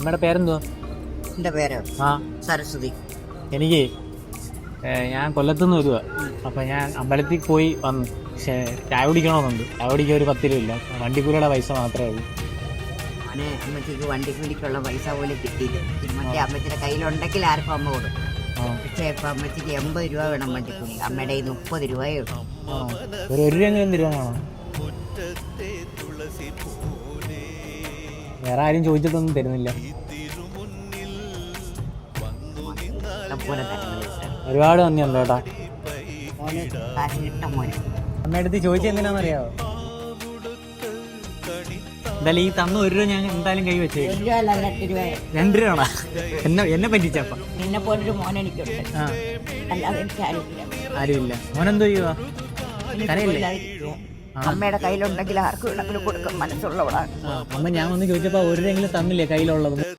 അമ്മയുടെ പേരെന്തുവാ? എൻ്റെ പേര് ആ സരസ്വതി. എനിക്ക് ഞാൻ കൊല്ലത്തുനിന്ന് വരുക. അപ്പം ഞാൻ അമ്പലത്തിൽ പോയി വന്നു. പക്ഷേ ചായ കുടിക്കണമെന്നുണ്ട്. ചായ കുടിക്കാൻ ഒരു 10 രൂപ ഇല്ല. വണ്ടിക്കൂലിയുടെ പൈസ മാത്രമേ ഉള്ളൂ. അങ്ങനെ അമ്മച്ചിക്ക് വണ്ടിക്കൂലിക്കുള്ള പൈസ പോലും കിട്ടിയില്ല. മറ്റേ അമ്മച്ചിയുടെ കയ്യിലുണ്ടെങ്കിൽ ആർക്കും അമ്മ കൊടുക്കും. പക്ഷേ ഇപ്പം അമ്മച്ചിക്ക് 80 രൂപ വേണം വണ്ടിക്കൂലി. അമ്മയുടെ 30 രൂപയേ ഉള്ളൂ. ഒരു രൂപയെങ്കിലും തരുവാണോ? വേറെ ആരും ചോദിച്ചിട്ടൊന്നും തരുന്നില്ല. പോലെ തരുന്നത് ഒരുപാട് നന്ദിയുണ്ട് കേട്ടോ. മോന് കാശിട്ട മോന് അമ്മയുടെ അടുത്ത് ചോദിച്ചത് എന്തിനാണെന്നറിയാമോ? എന്തായാലും ഈ തന്ന 1 രൂപ ഞാൻ എന്തായാലും കൈ വെച്ചേ. 1 രൂപ അല്ല 2 രൂപ. 2 രൂപ എന്നെ പറ്റിച്ചപ്പം. നിന്നെ പോലൊരു മോൻ എനിക്കുണ്ട്. ആ അല്ലാതെ എനിക്ക് ആരുമില്ല. ആരുമില്ല. മോനെന്തോ ചെയ്യുക? കരയല്ലേ? അമ്മയുടെ കയ്യിലുണ്ടെങ്കിൽ ആർക്കും വേണമെങ്കിലും കൊടുക്കാൻ മനസ്സുള്ളവളാണ്. അമ്മ ഞാൻ വന്ന് ചോദിച്ചപ്പോൾ 1 രൂപയെങ്കിലും തന്നില്ലേ കയ്യിലുള്ളത്?